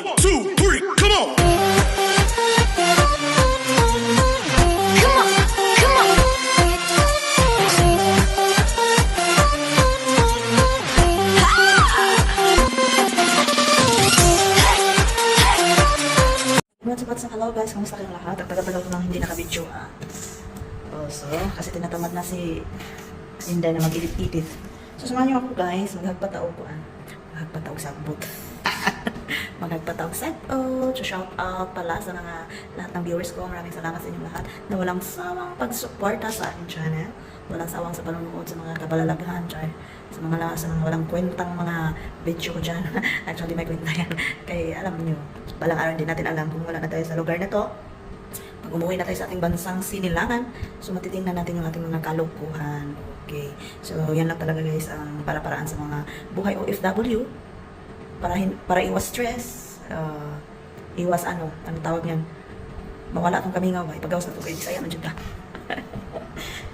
1, 2, 3, come on! What's up, hello guys, kamusta kayong lahat? Ang tagal-tagal ko nang hindi naka-video so, kasi tinatamad na si Inday na mag-edit-edit. So, samahan niyo ako guys, maghagpataog ko maghagpataog sagbot. Maghagpataog sagbot. So, shout out pala sa mga lahat ng viewers ko. Maraming salamat sa inyong lahat na walang sawang pagsuporta sa aking channel. Walang sawang sa panunood sa mga kabalalaghan, sa mga walang kwentang mga video ko dyan. Actually, may kwenta yan. Kaya alam nyo, balang araw hindi natin alam kung wala na tayo sa lugar na to. Pag umuwi na tayo sa ating bansang sinilangan, so matitingnan natin yung ating mga kalukuhan. Okay. So, yan lang talaga guys ang para-paraan sa mga buhay OFW. Para iwas stress, iwas ano tawag yan? Mawala akong kamingaw ba? Ipagawas na ito kayo. Bisaya man dyan ka.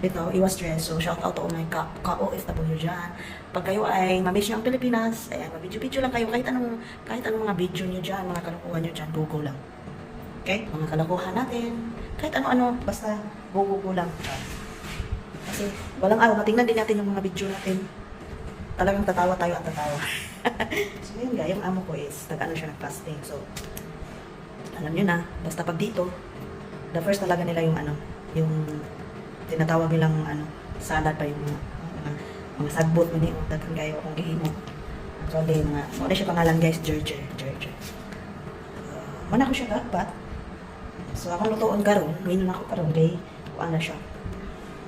Dito, iwas stress. So, shout out to all my ka-OFW dyan. Pag kayo ay mamiss nyo ang Pilipinas, ayan, mag-video-video lang kayo. Kahit anong mga video nyo dyan, mga kalokohan nyo dyan, go lang. Okay? Mga kalokohan natin. Kahit ano-ano, basta go lang. Kasi walang araw, matingnan din natin yung mga video natin. Talagang tatawa tayo at tatawa. So, yun nga, yung amo ko is, nag-ano siya nag-fasting. So, alam nyo na, basta pag dito, the first talaga nila yung yung tinatawag nilang salad pa yung mga sagbot mo niyo, dagang kayo akong gihimo. Actually, wala siya pangalan guys, George. Mana ko siya dapat. So, akong lutoon karon, ngayon ako karon kay kuan na siya.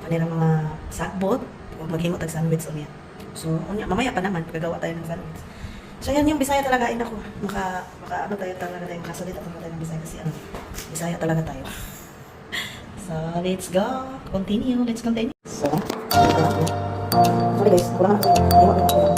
Kanilang mga sagbot, o maghimo tag sandwich o niya. So, mamaya pa naman, pagkagawa tayo ng sandwich. So, yan yung Bisaya talaga, ako. Ano tayo talaga tayo, makasalita talaga tayo ng Bisaya kasi Bisaya talaga tayo. So, let's go. Let's continue. So, sorry guys, kulang ako. Iwan ko na.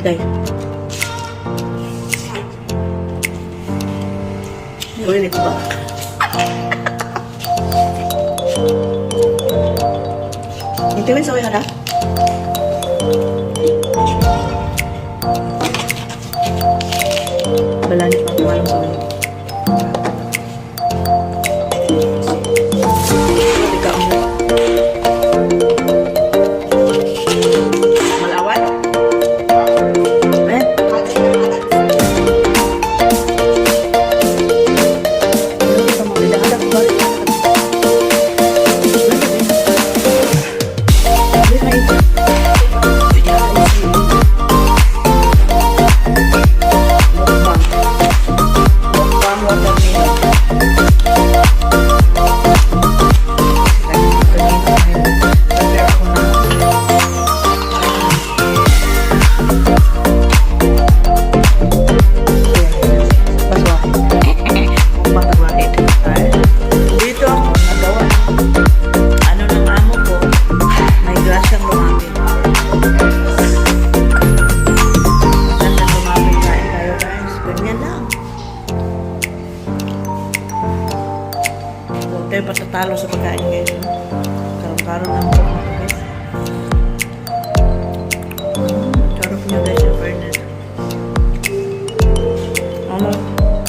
day. Ulit ba? Ito yung soya na. Balanit pa kumalang soya. Malawat? Tayo patatalo sa pagkain guys. Karong-karong lang po guys. Sarap niya guys yung fairness.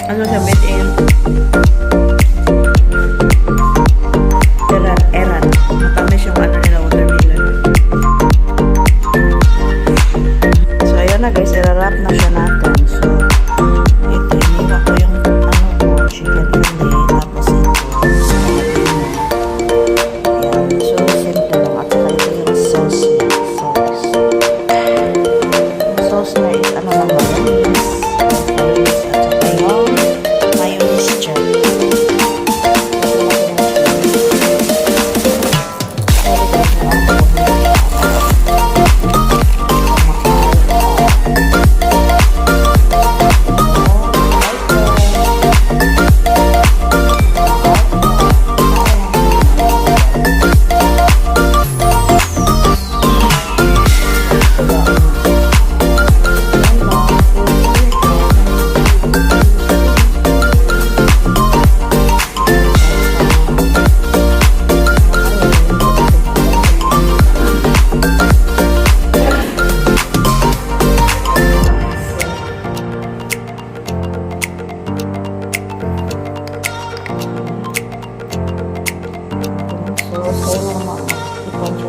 Ano siya made in Eran. Matamis yung ano nila watermelon. So ayan na guys, irarap na siya natin. So ito, iniwa ko yung chicken fillet. Tapos ito.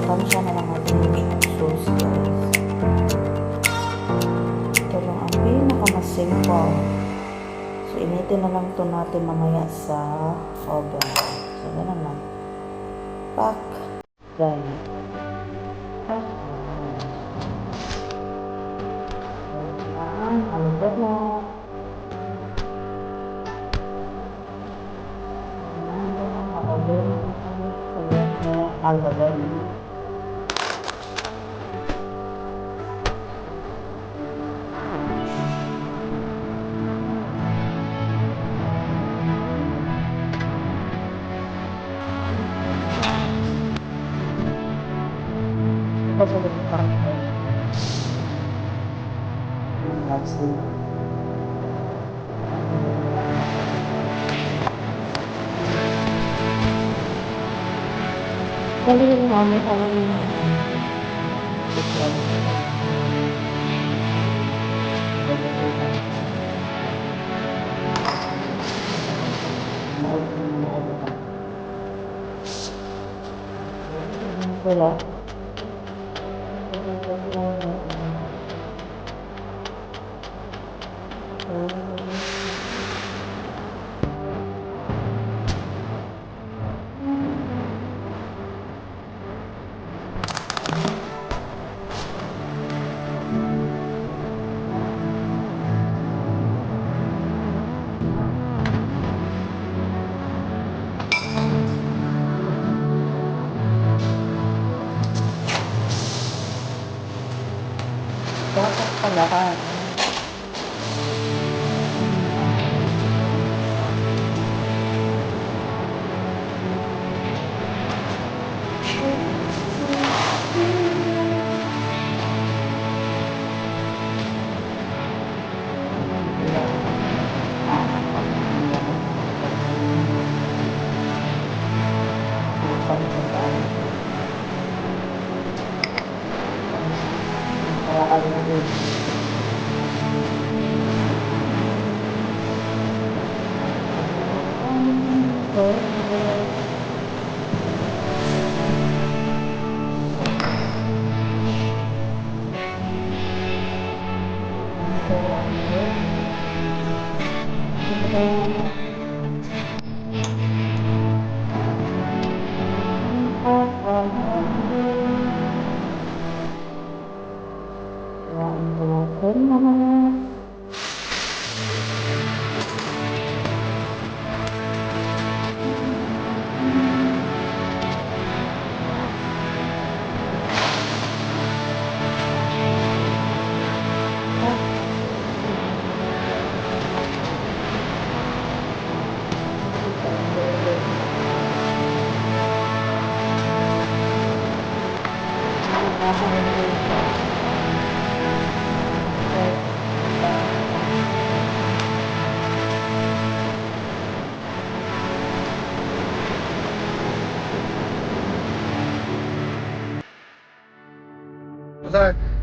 Tansya na lang natin yung sauce guys. Ito lang ang pinaka-simple. So, initin na lang ito natin mamaya sa oven. So, ganun lang. Pak! Dry. Alubad na. Alubad. Kali yung mami ako wala. Dapat pala ka.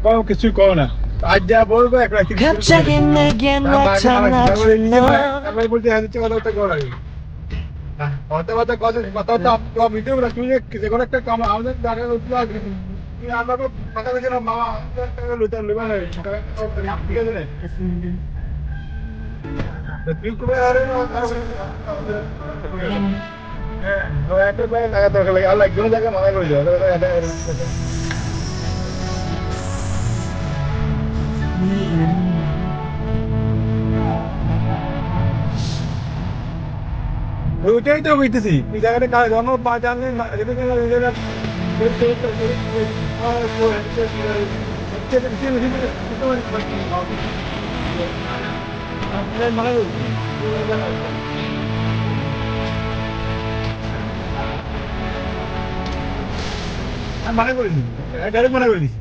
Kau কিছু কও না আজ যা বলবো এক রাখি 갑자기 내겐 나타났잖아 আমি বলতে হচ্ছে কথা কও লাগে কথা কথা তো ভিডিও গুলো তুই যে কোন একটা কাম আমাদের দাঁড়া উঠলো তুই আমাকে কথা বলছিস না মামা লুটা লুবা না ঠিক আছে রে তুই কবে আরে হ্যাঁ ও একটা ভাই লাগা দরকার লাগে আল্লাহ কোন জায়গায় মামা করে দাও ওইটাই তো বলতেছি এই জায়গাটা কাজ জন্ম পা জানলে মানে করিনি ডাইরেক্ট মানে করে দিছি